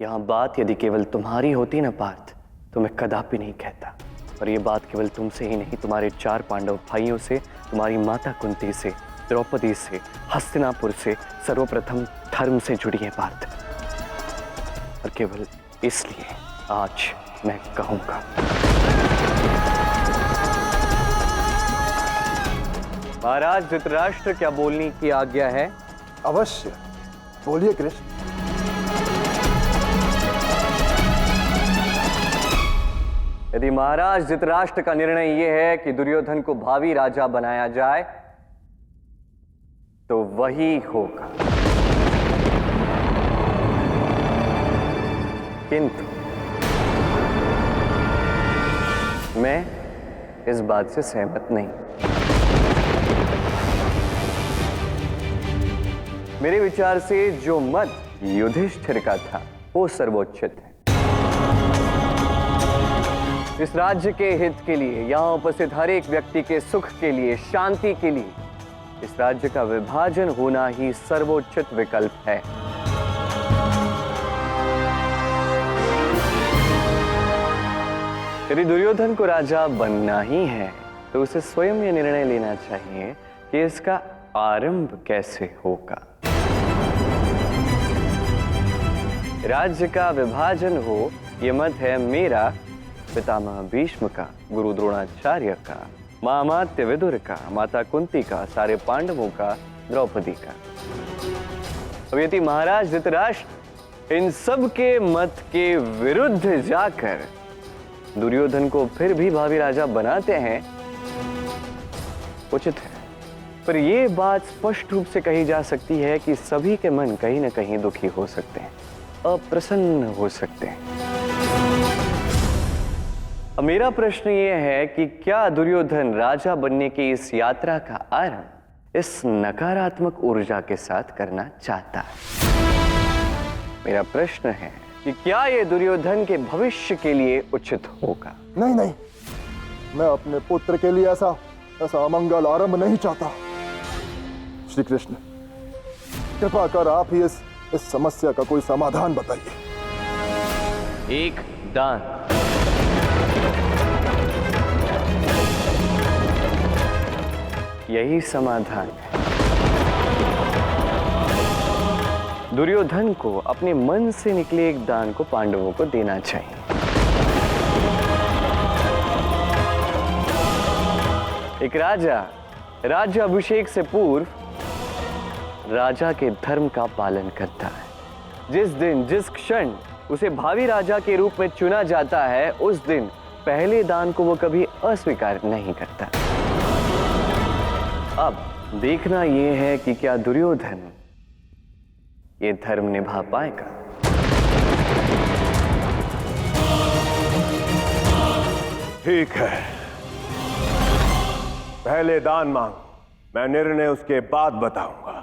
यहाँ बात यदि केवल तुम्हारी होती ना पार्थ, तो मैं कदापि नहीं कहता। पर यह बात केवल तुमसे ही नहीं, तुम्हारे 4 पांडव भाइयों से, तुम्हारी माता कुंती से, द्रौपदी से, हस्तिनापुर से, सर्वप्रथम धर्म से जुड़ी है पार्थ। और केवल इसलिए आज मैं कहूंगा। महाराज धृतराष्ट्र, क्या बोलने की आज्ञा है? अवश्य, बोलिए कृष्ण। यदि महाराज धृतराष्ट्र का निर्णय यह है कि दुर्योधन को भावी राजा बनाया जाए, तो वही होगा। किंतु मैं इस बात से सहमत नहीं। मेरे विचार से जो मत युधिष्ठिर का था वो सर्वोच्चित है। इस राज्य के हित के लिए, यहां उपस्थित हर एक व्यक्ति के सुख के लिए, शांति के लिए इस राज्य का विभाजन होना ही सर्वोच्चित विकल्प है। यदि दुर्योधन को राजा बनना ही है तो उसे स्वयं यह निर्णय लेना चाहिए कि इसका आरंभ कैसे होगा। राज्य का विभाजन हो, यह मत है मेरा, पितामह भीष्म का, गुरु द्रोणाचार्य का, मामात्य विदुर का, माता कुंती का, सारे पांडवों का, द्रौपदी का। अब यदि महाराज धृतराष्ट्र इन सब के मत के विरुद्ध जाकर दुर्योधन को फिर भी भावी राजा बनाते हैं, उचित है। पर यह बात स्पष्ट रूप से कही जा सकती है कि सभी के मन कहीं ना कहीं दुखी हो सकते हैं, अप्रसन्न हो सकते हैं। अब मेरा प्रश्न यह है कि क्या दुर्योधन राजा बनने की इस यात्रा का आरंभ इस नकारात्मक ऊर्जा के साथ करना चाहता है? मेरा प्रश्न है कि क्या यह दुर्योधन के भविष्य के लिए उचित होगा? नहीं नहीं, मैं अपने पुत्र के लिए ऐसा अमंगल आरंभ नहीं चाहता। श्री कृष्ण, कृपा कर आप ही इस समस्या का कोई समाधान बताइए। एक दान। यही समाधान है। दुर्योधन को अपने मन से निकले एक दान को पांडवों को देना चाहिए। एक राजा राज्य अभिषेक से पूर्व राजा के धर्म का पालन करता है। जिस दिन, जिस क्षण उसे भावी राजा के रूप में चुना जाता है, उस दिन पहले दान को वो कभी अस्वीकार नहीं करता। अब देखना यह है कि क्या दुर्योधन ये धर्म निभा पाएगा। ठीक है, पहले दान मांग, मैं निर्णय उसके बाद बताऊंगा।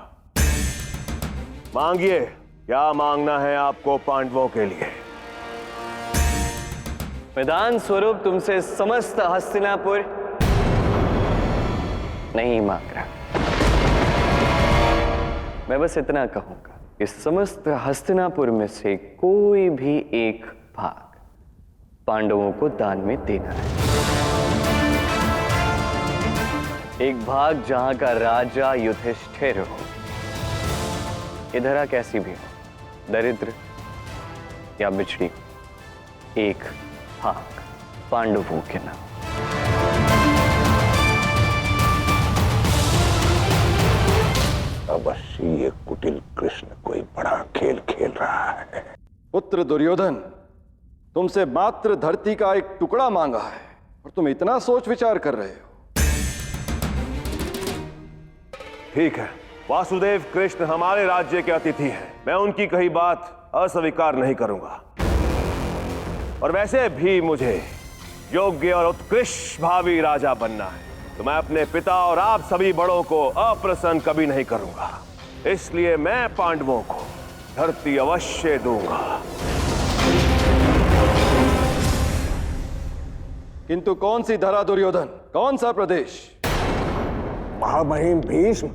मांगिए, क्या मांगना है आपको पांडवों के लिए? मैदान स्वरूप तुमसे समस्त हस्तिनापुर नहीं मांग रहा। मैं बस इतना कहूंगा, इस समस्त हस्तिनापुर में से कोई भी एक भाग पांडवों को दान में देना है। एक भाग जहां का राजा युधिष्ठिर हो, इधर कैसी भी हो, दरिद्र या बिछड़ी, एक भाग पांडवों के नाम। अवश्य ये कुटिल कृष्ण कोई बड़ा खेल खेल रहा है। पुत्र दुर्योधन, तुमसे मात्र धरती का एक टुकड़ा मांगा है और तुम इतना सोच विचार कर रहे हो। ठीक है, वासुदेव कृष्ण हमारे राज्य के अतिथि हैं। मैं उनकी कही बात अस्वीकार नहीं करूंगा। और वैसे भी मुझे योग्य और उत्कृष्ट भावी राजा बनना है, तो मैं अपने पिता और आप सभी बड़ों को अप्रसन्न कभी नहीं करूंगा। इसलिए मैं पांडवों को धरती अवश्य दूंगा। किंतु कौन सी धरा दुर्योधन, कौन सा प्रदेश? महामहिम भीष्म,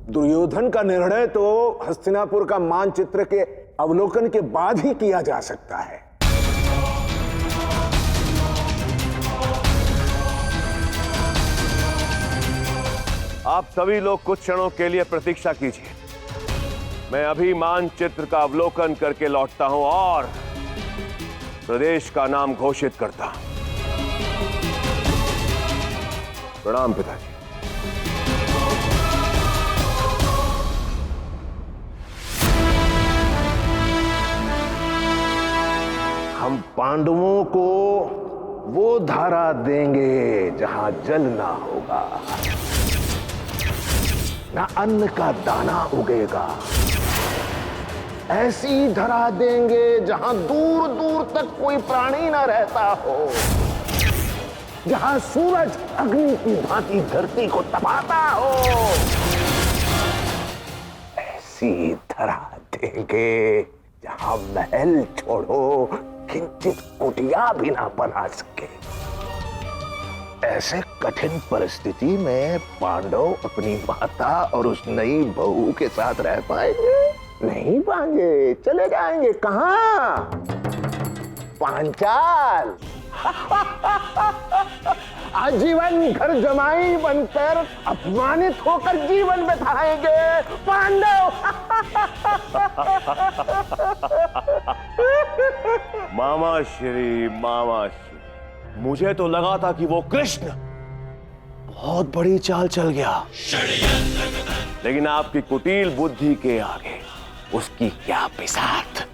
दुर्योधन का निर्णय तो हस्तिनापुर का मानचित्र के अवलोकन के बाद ही किया जा सकता है। आप सभी लोग कुछ क्षणों के लिए प्रतीक्षा कीजिए। मैं अभी मानचित्र का अवलोकन करके लौटता हूं और प्रदेश का नाम घोषित करता हूं। प्रणाम पिताजी। हम पांडवों को वो धारा देंगे जहां जल ना होगा, ना अन्न का दाना उगेगा। ऐसी धरा देंगे जहां दूर दूर तक कोई प्राणी ना रहता हो, जहां सूरज अग्नि की भांति धरती को तपाता हो। ऐसी धरा देंगे जहां महल छोड़ो किंचित कुटिया भी ना बना सके। ऐसे कठिन परिस्थिति में पांडव अपनी माता और उस नई बहू के साथ रह पाएंगे? नहीं पाएंगे, चले जाएंगे। कहां? पांचाल। आजीवन घर जमाई बनकर अपमानित होकर जीवन बिताएंगे पांडव। मामा श्री, मुझे तो लगा था कि वो कृष्ण बहुत बड़ी चाल चल गया, लेकिन आपकी कुटिल बुद्धि के आगे उसकी क्या पिसात।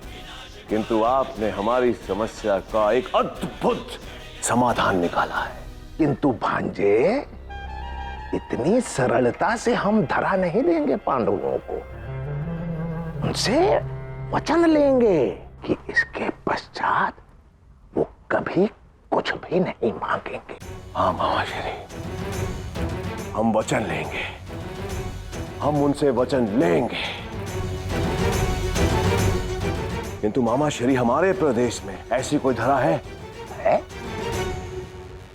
किंतु आपने हमारी समस्या का एक अद्भुत समाधान निकाला है। किंतु भांजे, इतनी सरलता से हम धरा नहीं देंगे पांडवों को। उनसे वचन लेंगे कि इसके पश्चात वो कभी कुछ भी नहीं मांगेंगे। हाँ मामा श्री, हम वचन लेंगे, हम उनसे वचन लेंगे। किंतु मामा श्री, हमारे प्रदेश में ऐसी कोई धरा है?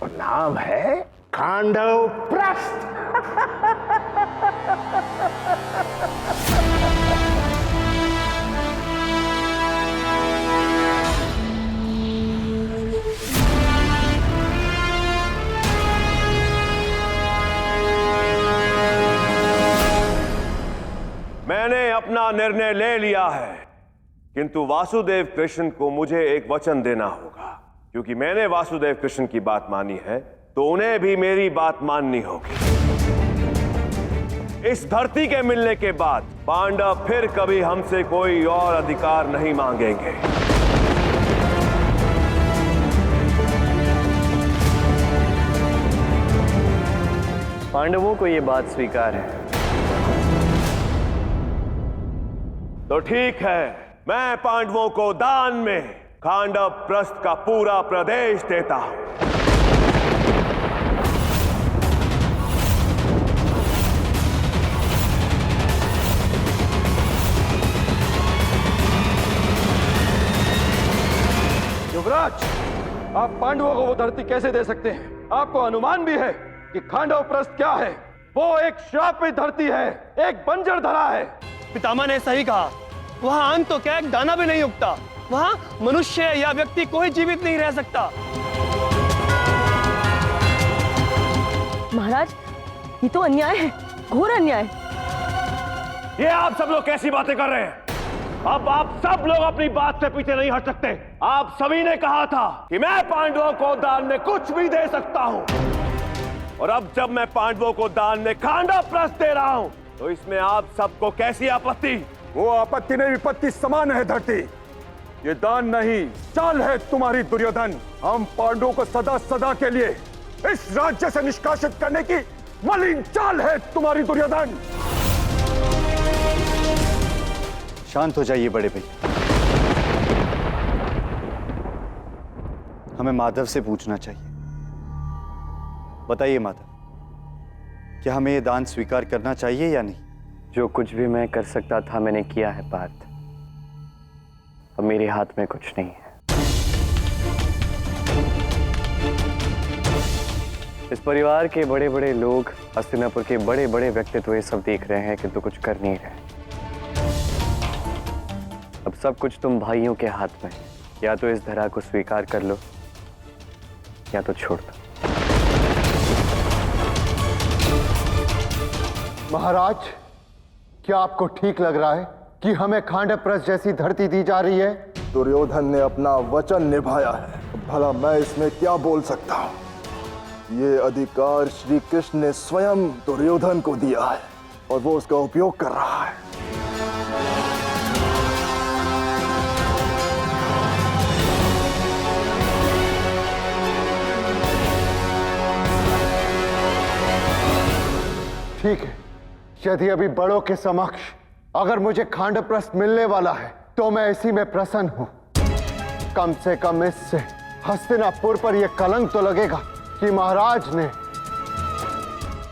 और नाम है खांडव प्रस्थ। मैंने अपना निर्णय ले लिया है, किंतु वासुदेव कृष्ण को मुझे एक वचन देना होगा। क्योंकि मैंने वासुदेव कृष्ण की बात मानी है, तो उन्हें भी मेरी बात माननी होगी। इस धरती के मिलने के बाद पांडव फिर कभी हमसे कोई और अधिकार नहीं मांगेंगे। पांडवों को यह बात स्वीकार है। तो ठीक है, मैं पांडवों को दान में खांडव प्रस्थ का पूरा प्रदेश देता हूं। युवराज, आप पांडवों को वो धरती कैसे दे सकते हैं? आपको अनुमान भी है कि खांडव प्रस्थ क्या है? वो एक श्रापित धरती है, एक बंजर धरा है। पितामह ने सही कहा। वहां अन्न तो क्या, एक दाना भी नहीं उगता। वहां मनुष्य या व्यक्ति कोई जीवित नहीं रह सकता। महाराज, ये तो अन्याय है, घोर अन्याय। ये आप सब लोग कैसी बातें कर रहे हैं? अब आप सब लोग अपनी बात से पीछे नहीं हट सकते। आप सभी ने कहा था कि मैं पांडवों को दान में कुछ भी दे सकता हूं, और अब जब मैं पांडवों को दान में खांडव प्रस्थ दे रहा हूं, तो इसमें आप सबको कैसी आपत्ति? वो आपत्ति नहीं, विपत्ति समान है धरती। ये दान नहीं, चाल है तुम्हारी दुर्योधन। हम पांडवों को सदा सदा के लिए इस राज्य से निष्कासित करने की मलिन चाल है तुम्हारी दुर्योधन। शांत हो जाइए बड़े भैया। हमें माधव से पूछना चाहिए। बताइए माधव, क्या हमें ये दान स्वीकार करना चाहिए या नहीं? जो कुछ भी मैं कर सकता था मैंने किया है पार्थ। अब मेरे हाथ में कुछ नहीं है। इस परिवार के बड़े बड़े लोग, हस्तिनापुर के बड़े बड़े व्यक्तित्व ये सब देख रहे हैं, किंतु कुछ कर नहीं रहे। अब सब कुछ तुम भाइयों के हाथ में है। या तो इस धरा को स्वीकार कर लो या तो छोड़ दो। महाराज, क्या आपको ठीक लग रहा है कि हमें खांडवप्रस्थ जैसी धरती दी जा रही है? दुर्योधन ने अपना वचन निभाया है, भला मैं इसमें क्या बोल सकता हूं। ये अधिकार श्री कृष्ण ने स्वयं दुर्योधन को दिया है और वो उसका उपयोग कर रहा है। ठीक है, यदि अभी बड़ों के समक्ष अगर मुझे खांडवप्रस्थ मिलने वाला है तो मैं इसी में प्रसन्न हूं। कम से कम इससे हस्तिनापुर पर यह कलंक तो लगेगा कि महाराज ने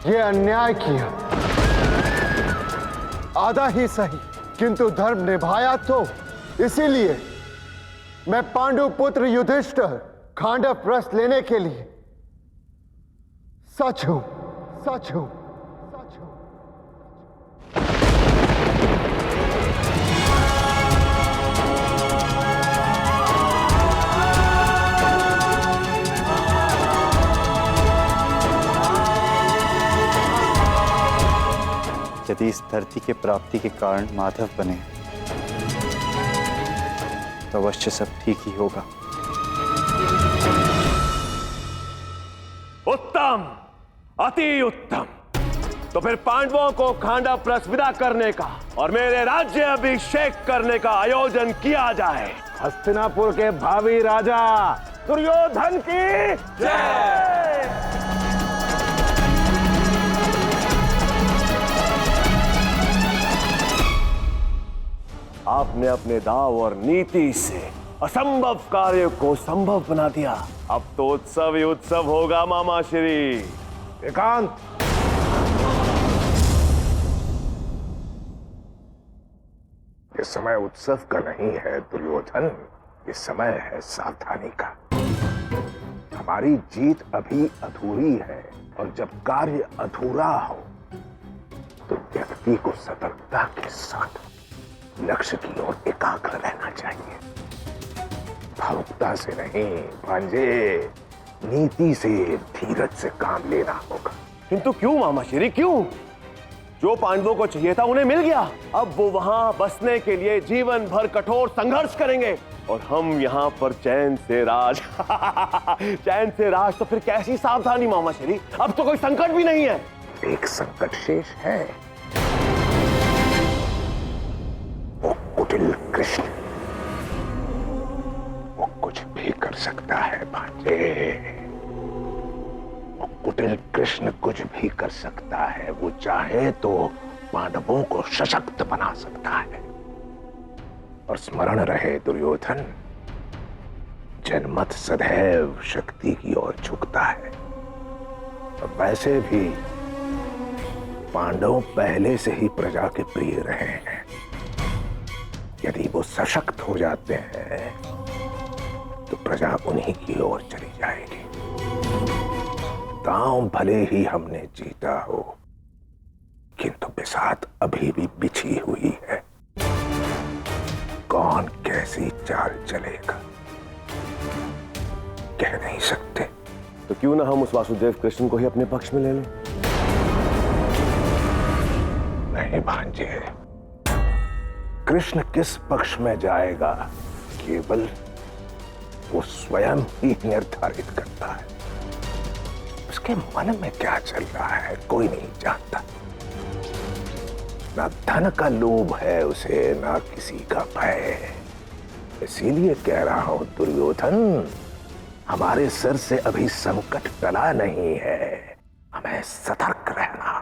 यह अन्याय किया। आधा ही सही किंतु धर्म निभाया। तो इसीलिए मैं पांडु पुत्र युधिष्ठिर खांडवप्रस्थ लेने के लिए सच हूं, सच हूं। यदि इस धरती के प्राप्ति के कारण माधव बने तो अवश्य सब ठीक ही होगा। उत्तम, अति उत्तम। तो फिर पांडवों को खांडवप्रस्थ विदा करने का और मेरे राज्य अभिषेक करने का आयोजन किया जाए। हस्तिनापुर के भावी राजा दुर्योधन की जय। आपने अपने दाव और नीति से असंभव कार्य को संभव बना दिया। अब तो उत्सव ही उत्सव होगा मामा श्री। एकांत, ये समय उत्सव का नहीं है दुर्योधन, ये समय है सावधानी का। हमारी जीत अभी अधूरी है और जब कार्य अधूरा हो तो व्यक्ति को सतर्कता के साथ लक्ष्य की ओर एकाग्र रहना चाहिए। भावुकता से नहीं भांजे, नीति से, धीरज से काम लेना होगा। किंतु क्यों मामा श्री, क्यों? जो पांडवों को चाहिए था उन्हें मिल गया। अब वो वहां बसने के लिए जीवन भर कठोर संघर्ष करेंगे और हम यहाँ पर चैन से राज चैन से राज। तो फिर कैसी सावधानी मामा श्री? अब तो कोई संकट भी नहीं है। एक संकट शेष है, वो कुटिल कृष्ण। वो कुछ भी कर सकता है भांजे। वो कुटिल कृष्ण कुछ भी कर सकता है। वो चाहे तो पांडवों को सशक्त बना सकता है। और स्मरण रहे दुर्योधन, जनमत सदैव शक्ति की ओर झुकता है। और वैसे भी पांडव पहले से ही प्रजा के प्रिय रहे हैं। यदि वो सशक्त हो जाते हैं तो प्रजा उन्हीं की ओर चली जाएगी। दांव भले ही हमने जीता हो किंतु बिसात अभी भी बिछी हुई है। कौन कैसी चाल चलेगा कह नहीं सकते। तो क्यों ना हम उस वासुदेव कृष्ण को ही अपने पक्ष में ले लें? नहीं भांजे, कृष्ण किस पक्ष में जाएगा केवल वो स्वयं ही निर्धारित करता है। उसके मन में क्या चल रहा है कोई नहीं जानता। ना धन का लोभ है उसे, ना किसी का भय। इसीलिए कह रहा हूं दुर्योधन, हमारे सिर से अभी संकट टला नहीं है। हमें सतर्क रहना